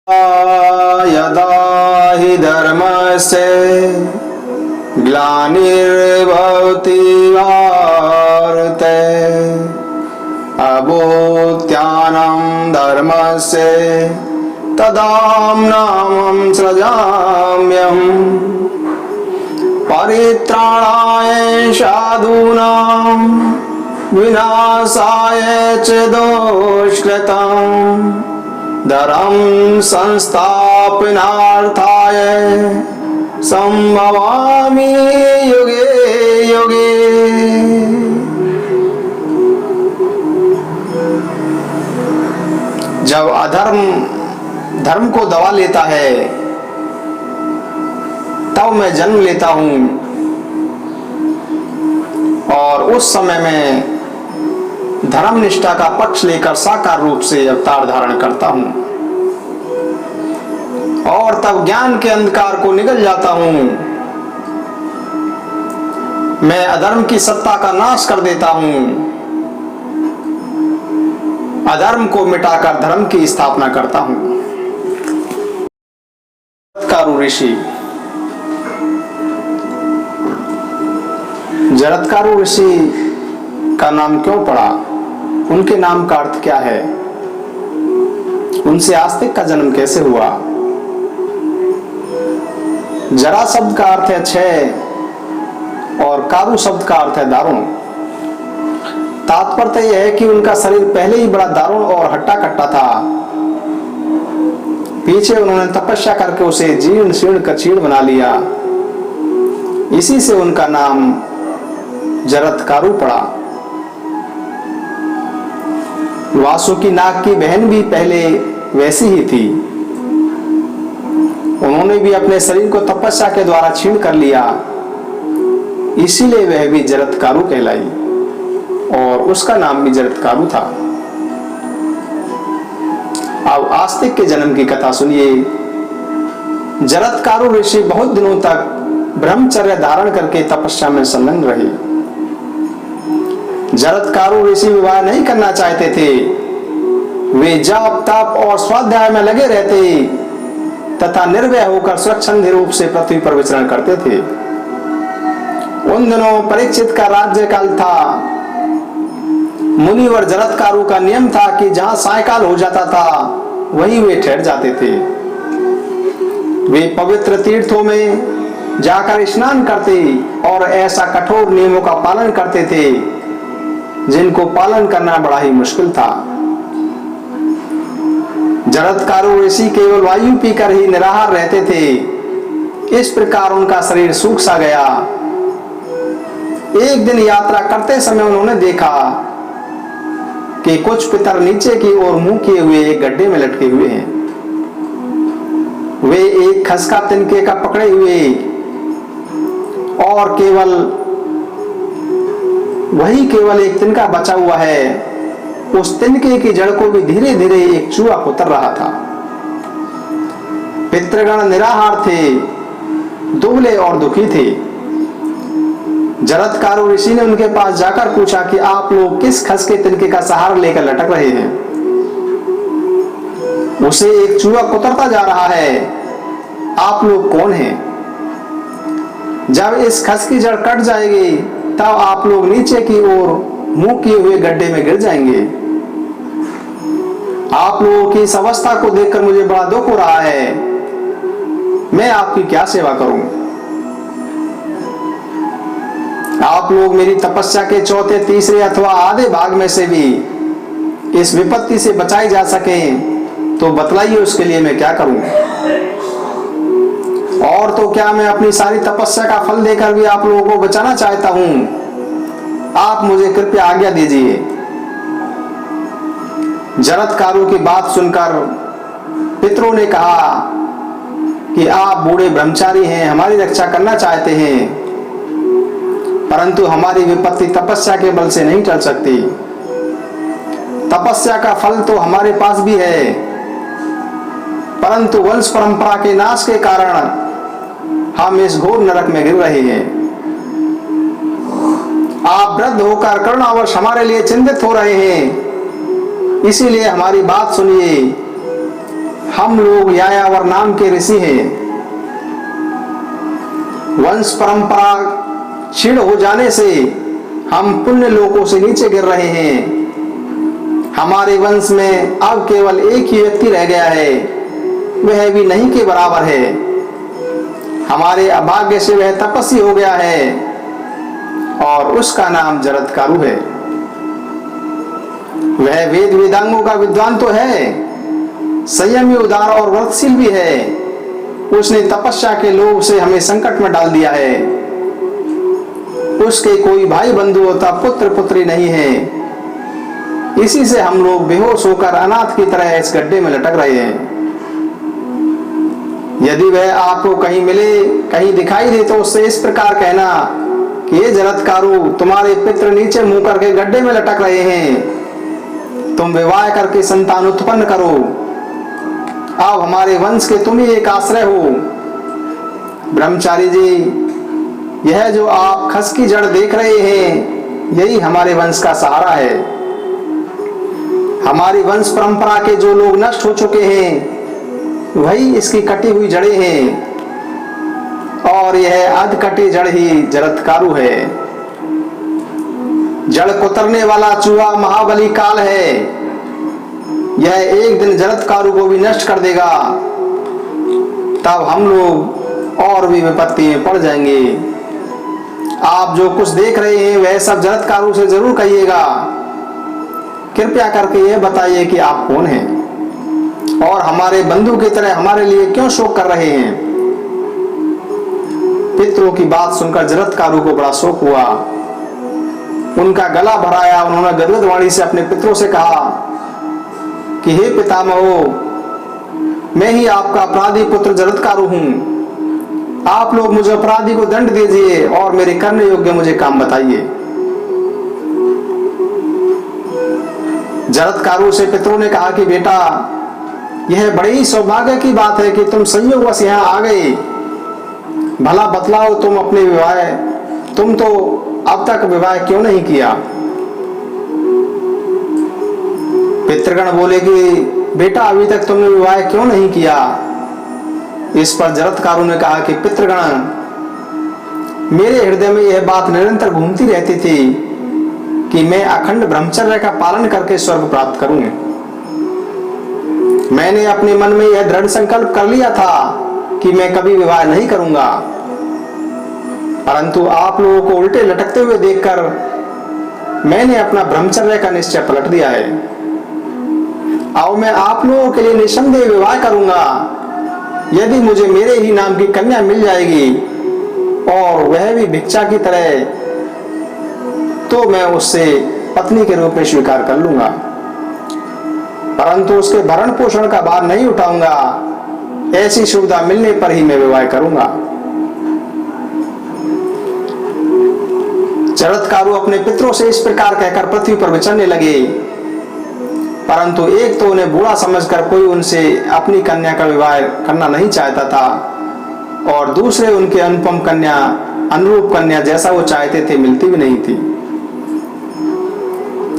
यदा हि धर्मस्य ग्लानिर्भवति भारते अभूत्यानं धर्मस्य तदाम्नाहं सृजाम्यहम् परित्राणाय साधूनां विनाशाय च दुष्कृतम् धर्म संस्थापनार्थाय संभवामि युगे युगे। जब अधर्म धर्म को दबा लेता है तब मैं जन्म लेता हूं और उस समय में धर्म निष्ठा का पक्ष लेकर साकार रूप से अवतार धारण करता हूं और तब ज्ञान के अंधकार को निगल जाता हूं। मैं अधर्म की सत्ता का नाश कर देता हूं, अधर्म को मिटाकर धर्म की स्थापना करता हूं। जरत्कारु ऋषि, जरत्कारु ऋषि का नाम क्यों पड़ा, उनके नाम का अर्थ क्या है, उनसे आस्तिक का जन्म कैसे हुआ। जरा शब्द का अर्थ है क्षय और कारु शब्द का अर्थ है दारुण। तात्पर्य यह है कि उनका शरीर पहले ही बड़ा दारुण और हट्टा कट्टा था, पीछे उन्होंने तपस्या करके उसे जीर्ण शीर्ण कचीर्ण बना लिया, इसी से उनका नाम जरत्कारु पड़ा। वासुकी नाग की बहन भी पहले वैसी ही थी, उन्होंने भी अपने शरीर को तपस्या के द्वारा छीण कर लिया, इसीलिए वह भी जरत्कारु कहलाई और उसका नाम भी जरत्कारु था। अब आस्तिक के जन्म की कथा सुनिए। जरत्कारु ऋषि बहुत दिनों तक ब्रह्मचर्य धारण करके तपस्या में संलग्न रहे। जरत्कारु ऋषि विवाह नहीं करना चाहते थे, वे जाप ताप और स्वाध्याय में लगे रहते तथा निर्भय होकर स्वच्छंदी रूप से पृथ्वी पर विचरण करते थे। उन दिनों परीक्षित का राज्य काल था। मुनिवर जरत्कारु का नियम था कि जहां सायकाल हो जाता था वहीं वे ठहर जाते थे। वे पवित्र तीर्थों में जाकर स्नान करते और ऐसा कठोर नियमों का पालन करते थे जिनको पालन करना बड़ा ही मुश्किल था। जरत्कारु ऋषि केवल वायु पीकर ही निराहार रहते थे। इस प्रकार उनका शरीर सूख सा गया। एक दिन यात्रा करते समय उन्होंने देखा कि कुछ पितर नीचे की ओर मुंह किए हुए एक गड्ढे में लटके हुए हैं। वे एक खसका तिनके का पकड़े हुए और केवल एक तिनका बचा हुआ है। उस तिनके की जड़ को भी धीरे धीरे एक चूहा उतर रहा था। पितृगण निराहार थे, दुबले और दुखी थे। जरत्कारु ऋषि ने उनके पास जाकर पूछा कि आप लोग किस खसके तिनके का सहारा लेकर लटक रहे हैं। उसे एक चूहा कुतरता जा रहा है, आप लोग कौन हैं? जब इस खस की जड़ कट जाएगी तब आप लोग नीचे की ओर मुंह किए हुए गड्ढे में गिर जाएंगे। आप लोगों की इस अवस्था को देखकर मुझे बड़ा दुख हो रहा है। मैं आपकी क्या सेवा करूं? आप लोग मेरी तपस्या के चौथे, तीसरे अथवा आधे भाग में से भी इस विपत्ति से बचाई जा सके तो बतलाइए, उसके लिए मैं क्या करूं? और तो क्या, मैं अपनी सारी तपस्या का फल देकर भी आप लोगों को बचाना चाहता हूं। आप मुझे कृपया आज्ञा दीजिए। जरत्कारु की बात सुनकर पितरों ने कहा कि आप बूढ़े ब्रह्मचारी हैं, हमारी रक्षा करना चाहते हैं, परंतु हमारी विपत्ति तपस्या के बल से नहीं टल सकती। तपस्या का फल तो हमारे पास भी है, परंतु वंश परंपरा के नाश के कारण हम इस घोर नरक में गिर रहे हैं। आप वृद्ध होकर करुणावश हमारे लिए चिंतित हो रहे हैं, इसीलिए हमारी बात सुनिए। हम लोग यायावर नाम के ऋषि हैं। वंश परंपरा क्षीण हो जाने से हम पुण्य लोकों से नीचे गिर रहे हैं। हमारे वंश में अब केवल एक ही व्यक्ति रह गया है, वह भी नहीं के बराबर है। हमारे अभाग्य से वह तपस्वी हो गया है और उसका नाम जरत्कारु है। वह वेद वेदांगों का विद्वान तो है, संयमी, उदार और व्रतशील भी है। उसने तपस्या के लोभ से हमें संकट में डाल दिया है। उसके कोई भाई बंधु होता पुत्र पुत्री नहीं है। इसी से हम लोग बेहोश होकर अनाथ की तरह इस गड्ढे में लटक रहे हैं। यदि वह आपको कहीं मिले, कहीं दिखाई दे, तो उससे इस प्रकार कहना कि ये जरत्कारु, तुम्हारे पितृ नीचे मुंह करके गड्ढे में लटक रहे हैं। तुम विवाह करके संतान उत्पन्न करो। अब हमारे वंश के तुम ही एक आश्रय हो। ब्रह्मचारी जी, यह जो आप खस की जड़ देख रहे हैं, यही हमारे वंश का सहारा है। हमारी वंश परंपरा के जो लोग नष्ट हो चुके हैं, वही इसकी कटी हुई जड़ें हैं, और यह अध कटी जड़ ही जरत्कारु है। जड़ कुतरने वाला चूहा महाबली काल है। यह एक दिन जरत्कारु को भी नष्ट कर देगा। तब हम लोग और भी विपत्ति में पड़ जाएंगे। आप जो कुछ देख रहे हैं वह सब जरत्कारु से जरूर कहिएगा। कृपया करके यह बताइए कि आप कौन हैं और हमारे बंधु की तरह हमारे लिए क्यों शोक कर रहे हैं। पितरों की बात सुनकर जरत्कारु को बड़ा शोक हुआ। उनका गला भराया। उन्होंने गदगद वाणी से अपने पितरों से कहा कि हे पितामहो, मैं ही आपका अपराधी पुत्र जरत्कारु हूं। आप लोग मुझे अपराधी को दंड दीजिए और मेरे करने योग्य मुझे काम बताइए। जरत्कारु से पितरों ने कहा कि बेटा, यह बड़ी ही सौभाग्य की बात है कि तुम संयोगवश यहाँ आ गए। भला बतलाओ, तुम तो अब तक विवाह क्यों नहीं किया। पितृगण बोले कि बेटा, अभी तक तुमने विवाह क्यों नहीं किया। इस पर जरत्कारु ने कहा कि पितृगण, मेरे हृदय में यह बात निरंतर घूमती रहती थी कि मैं अखंड ब्रह्मचर्य का पालन करके स्वर्ग प्राप्त करूं। मैंने अपने मन में यह दृढ़ संकल्प कर लिया था कि मैं कभी विवाह नहीं करूंगा, परंतु आप लोगों को उल्टे लटकते हुए देखकर मैंने अपना ब्रह्मचर्य का निश्चय पलट दिया है। अब मैं आप लोगों के लिए निसंदेह विवाह करूंगा। यदि मुझे मेरे ही नाम की कन्या मिल जाएगी और वह भी भिक्षा की तरह, तो मैं उससे पत्नी के रूप में स्वीकार कर लूंगा, परंतु उसके भरण पोषण का भार नहीं उठाऊंगा। ऐसी सुविधा मिलने पर ही मैं विवाह करूंगा। जरत्कारु अपने पितरों से इस प्रकार कहकर पृथ्वी पर विचरने लगे, परंतु एक तो उन्हें बूढ़ा समझकर कोई उनसे अपनी कन्या का विवाह करना नहीं चाहता था, और दूसरे उनके अनुपम कन्या, अनुरूप कन्या जैसा वो चाहते थे मिलती भी नहीं थी।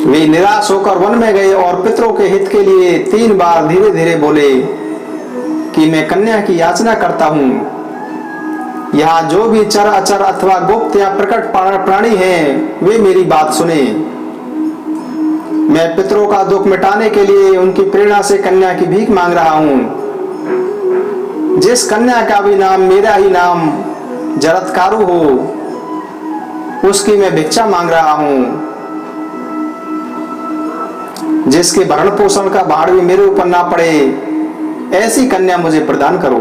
वे निराश होकर वन में गए और पितरों के हित के लिए 3 बार धीरे धीरे बोले कि मैं कन्या की याचना करता हूँ। यहाँ जो भी चर अचर अथवा गुप्त या प्रकट प्राणी हैं, वे मेरी बात सुने। मैं पितरों का दुख मिटाने के लिए उनकी प्रेरणा से कन्या की भीख मांग रहा हूँ। जिस कन्या का भी नाम मेरा ही नाम जरत्कारु हो, उसकी मैं भिक्षा मांग रहा हूँ। जिसके भरण पोषण का भार भी मेरे ऊपर ना पड़े, ऐसी कन्या मुझे प्रदान करो।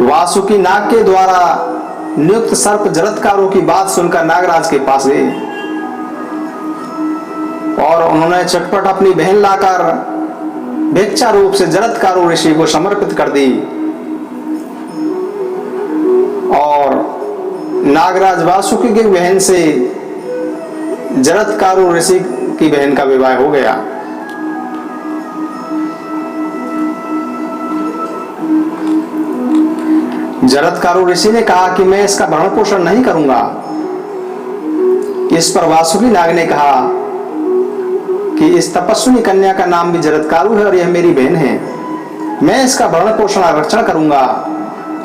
वासुकी नाग के द्वारा नियुक्त सर्प जरत्कारु की बात सुनकर नागराज के पास गए और उन्होंने चटपट अपनी बहन लाकर भिक्षा रूप से जरत्कारु ऋषि को समर्पित कर दी, और नागराज वासुकी की बहन से जरत्कारु ऋषि की बहन का विवाह हो गया। जरत्कारु ऋषि ने कहा कि मैं इसका भरण पोषण नहीं करूंगा। इस पर वासुकी नाग ने कहा कि इस तपस्विनी कन्या का नाम भी जरत्कारु है और यह मेरी बहन है। मैं इसका भरण पोषण और रक्षण करूंगा।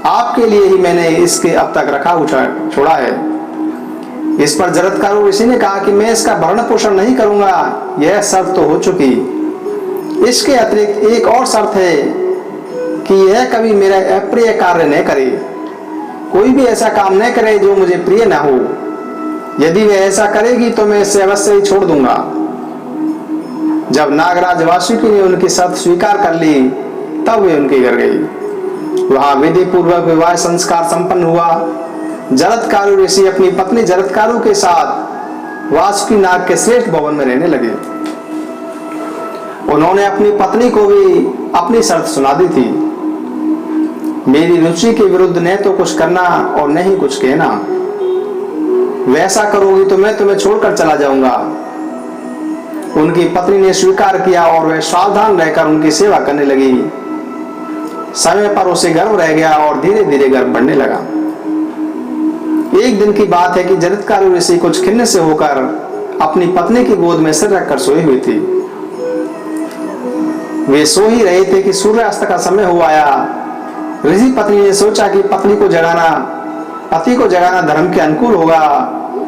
आपके लिए ही मैंने इसके अब तक रखा छोड़ा है। इस पर जरत्कारु ऋषि ने कहा कि मैं इसका भरण पोषण नहीं करूंगा, यह शर्त तो हो चुकी। इसके अतिरिक्त एक और शर्त है कि यह कभी मेरा अप्रिय कार्य न करे, कोई भी ऐसा काम न करे जो मुझे प्रिय न हो। यदि वह ऐसा करेगी तो मैं इसे अवश्य ही छोड़ दूंगा। जब नागराज वासुकी ने उनकी शर्त स्वीकार कर ली तब वे उनके घर गई। वहां विधि पूर्वक विवाह संस्कार संपन्न हुआ। जरत्कारु ऋषि अपनी पत्नी जरत्कारु के साथ वासुकी नाग के श्रेष्ठ भवन में रहने लगे। उन्होंने अपनी पत्नी को भी अपनी शर्त सुना दी थी, मेरी रुचि के विरुद्ध न तो कुछ करना और न ही कुछ कहना। वैसा करोगी तो मैं तुम्हें छोड़कर चला जाऊंगा। उनकी पत्नी ने स्वीकार किया और वह सावधान रहकर उनकी सेवा करने लगी। समय पर उसे गर्व रह गया और धीरे धीरे गर्व बढ़ने लगा। एक दिन की बात है कि जरत्कारु ऋषि कुछ खिन्न से होकर अपनी पत्नी की गोद में सिर रखकर सोई हुई थी। वे सो ही रहे थे कि सूर्यास्त का समय हो आया। ऋषि पत्नी ने सोचा कि पति को जगाना धर्म के अनुकूल होगा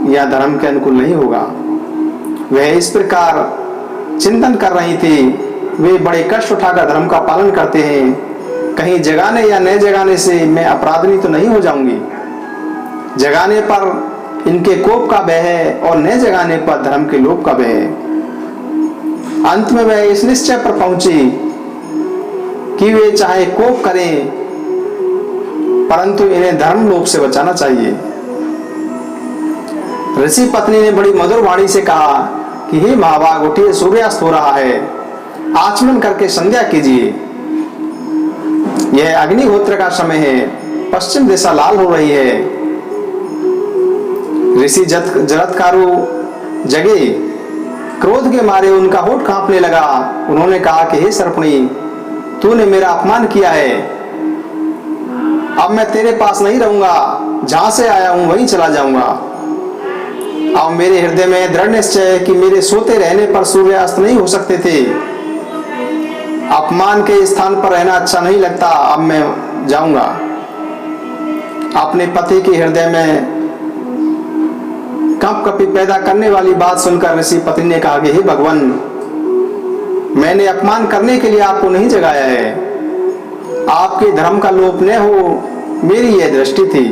या धर्म के अनुकूल नहीं होगा। वह इस प्रकार चिंतन कर रही थी। वे बड़े कष्ट उठाकर धर्म का पालन करते हैं। कहीं जगाने या न जगाने से मैं अपराधी तो नहीं हो जाऊंगी। जगाने पर इनके कोप का भय है और न जगाने पर धर्म के लोभ का भय है। अंत में वह इस निश्चय पर पहुंची कि वे चाहे कोप करें परंतु इन्हें धर्म लोभ से बचाना चाहिए। ऋषि पत्नी ने बड़ी मधुर वाणी से कहा कि हे महाभाग, उठिए, सूर्यास्त हो रहा है, आचमन करके संध्या कीजिए। यह अग्निहोत्र का समय है, पश्चिम दिशा लाल हो रही है। ऋषि जरत्कारु जगे, क्रोध के मारे उनका होठ कांपने लगा। उन्होंने कहा कि हे सर्पणी, तूने मेरा अपमान किया है। अब मैं तेरे पास नहीं रहूंगा, जहां से आया हूं वहीं चला जाऊंगा। अब मेरे हृदय में दृढ़ निश्चय है कि मेरे सोते रहने पर सूर्यास्त नहीं हो सकते थे। अपमान के स्थान पर रहना अच्छा नहीं लगता। अब मैं जाऊंगा। अपने पति के हृदय में कंपकपी पैदा करने वाली बात सुनकर ऋषि पत्नी ने कहा कि हे भगवान, मैंने अपमान करने के लिए आपको नहीं जगाया है। आपके धर्म का लोप न हो, मेरी यह दृष्टि थी।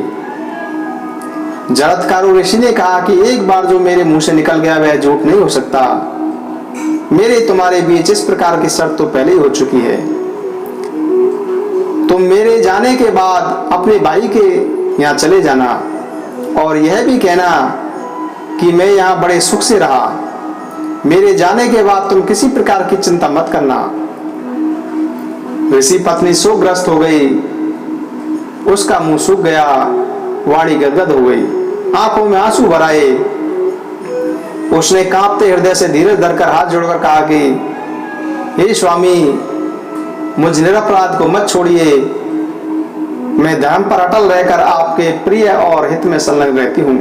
जरत्कारु ऋषि ने कहा कि एक बार जो मेरे मुंह से निकल गया वह झूठ नहीं हो सकता। मेरे तुम्हारे बीच इस प्रकार की शर्त तो पहले ही हो चुकी है। तुम मेरे जाने के बाद अपने भाई के यहाँ चले जाना और यह भी कहना कि मैं यहाँ बड़े सुख से रहा। मेरे जाने के बाद तुम किसी प्रकार की चिंता मत करना। ऋषि पत्नी शोकग्रस्त हो गई। उसका मुंह सूख गया, वाणी गदगद हो गई, आंखों में आंसू भर आए। उसने कांपते हृदय से धीरज धरकर हाथ जोड़कर कहा कि हे स्वामी, मुझ निरपराध को मत छोड़िए। मैं धर्म पर अटल रहकर आपके प्रिय और हित में संलग्न रहती हूँ।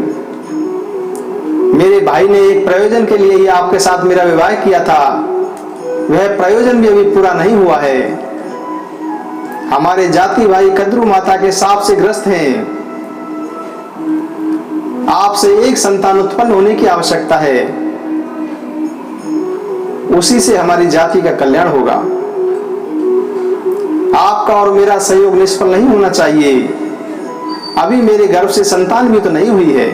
मेरे भाई ने एक प्रयोजन के लिए ही आपके साथ मेरा विवाह किया था। वह प्रयोजन भी अभी पूरा नहीं हुआ है। हमारे जाति भाई कद्रू माता के शाप से ग्रस्त हैं। आपसे एक संतान उत्पन्न होने की आवश्यकता है, उसी से हमारी जाति का कल्याण होगा। आपका और मेरा सहयोग निष्फल नहीं होना चाहिए। अभी मेरे गर्भ से संतान भी तो नहीं हुई है,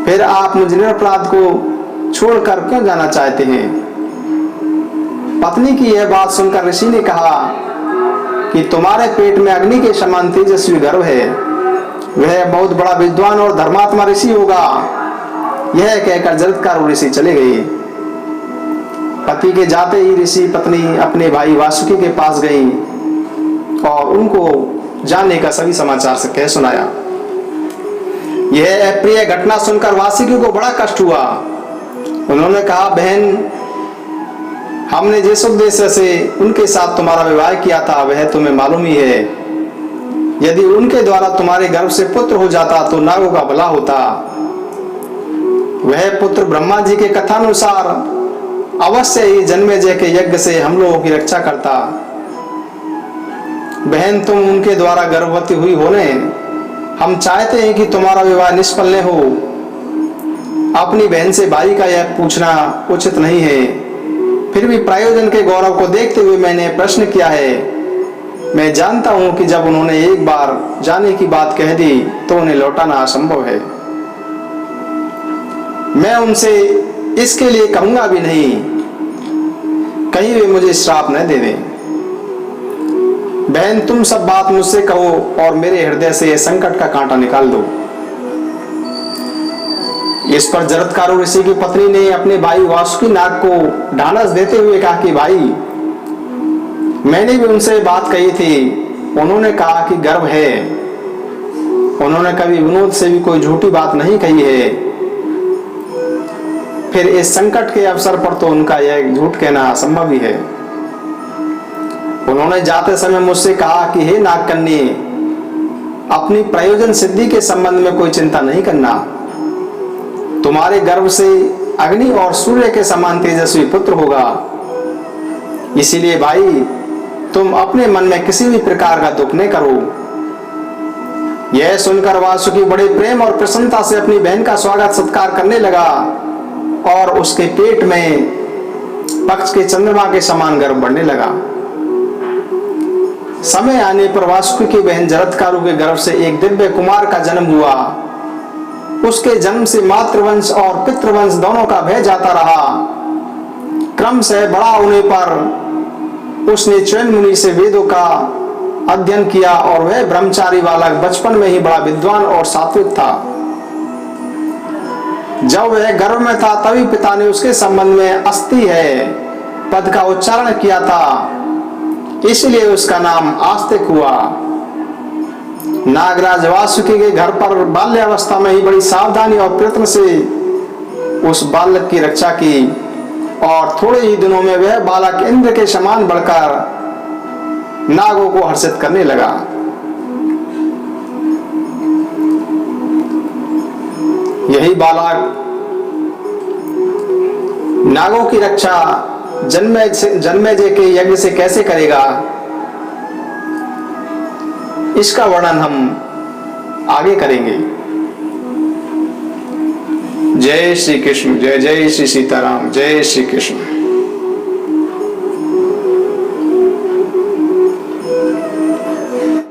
फिर आप मुझ निरपराध को छोड़कर क्यों जाना चाहते हैं? पत्नी की यह बात सुनकर ऋषि ने कहा कि तुम्हारे पेट में अग्नि के समान तेजस्वी गर्भ है। वह बहुत बड़ा विद्वान और धर्मात्मा ऋषि होगा। यह कहकर जरत्कारु ऋषि चले गए। पति के जाते ही ऋषि पत्नी अपने भाई वासुकी के पास गई और उनको जाने का सभी समाचार से कह सुनाया। यह अप्रिय घटना सुनकर वासुकी को बड़ा कष्ट हुआ। उन्होंने कहा, बहन, हमने जिस उद्देश्य से उनके साथ तुम्हारा विवाह किया था वह तुम्हें मालूम ही है। यदि उनके द्वारा तुम्हारे गर्भ से पुत्र हो जाता तो नागों का भला होता। वह पुत्र ब्रह्मा जी के कथानुसार अवश्य ही जन्मेजय के यज्ञ से हम लोगों की रक्षा करता। बहन, तुम उनके द्वारा गर्भवती हुई होने, हम चाहते हैं कि तुम्हारा विवाह निष्फल न हो। अपनी बहन से भाई का यह पूछना उचित नहीं है, फिर भी प्रयोजन के गौरव को देखते हुए मैंने प्रश्न किया है। मैं जानता हूं कि जब उन्होंने एक बार जाने की बात कह दी तो उन्हें लौटाना असंभव है। मैं उनसे इसके लिए कहूंगा भी नहीं, कहीं वे मुझे श्राप न दे दें। बहन, तुम सब बात मुझसे कहो और मेरे हृदय से यह संकट का कांटा निकाल दो। इस पर जरत्कारू ऋषि की पत्नी ने अपने भाई वासुकी नाग को ढांढस देते हुए कहा कि भाई, मैंने भी उनसे बात कही थी, उन्होंने कहा कि गर्व है। उन्होंने कभी विनोद से भी कोई झूठी बात नहीं कही है। फिर इस संकट के अवसर पर तो उनका यह झूठ कहना असंभव ही है। उन्होंने जाते समय मुझसे कहा कि हे नागकन्या, अपनी प्रयोजन सिद्धि के संबंध में कोई चिंता नहीं करना। तुम्हारे गर्भ से अग्नि और सूर्य के समान तेजस्वी पुत्र होगा। इसीलिए भाई, तुम अपने मन में किसी भी प्रकार का दुख न करो। यह सुनकर वासुकी बड़े प्रेम और प्रसन्नता से अपनी बहन का स्वागत सत्कार करने लगा और उसके पेट में पक्ष के चंद्रमा के समान गर्भ बढ़ने लगा। समय आने पर वासुकी की बहन जरत्कारू के गर्भ से एक दिव्य कुमार का जन्म हुआ। उसके जन्म से मातृवंश और पितृवंश दोनों का भय जाता रहा। क्रम से बड़ा होने पर उसने च्वेन मुनि से वेदों का अध्ययन किया और वह ब्रह्मचारी बालक बचपन में ही बड़ा विद्वान और सात्विक था। जब वह गर्भ में था तभी पिता ने उसके संबंध में अस्ति है पद का उच्चारण किया था, इसलिए उसका नाम आस्तिक हुआ। नागराज वासुकी के घर पर बाल्यावस्था में ही बड़ी सावधानी और प्रयत्न से उस बालक की रक्षा की और थोड़े ही दिनों में वह बालक इंद्र के समान बढ़कर नागों को हर्षित करने लगा। यही बालक नागों की रक्षा जन्मेजय के यज्ञ से कैसे करेगा, इसका वर्णन हम आगे करेंगे। जय श्री कृष्ण, जय जय श्री सीताराम, जय श्री कृष्ण।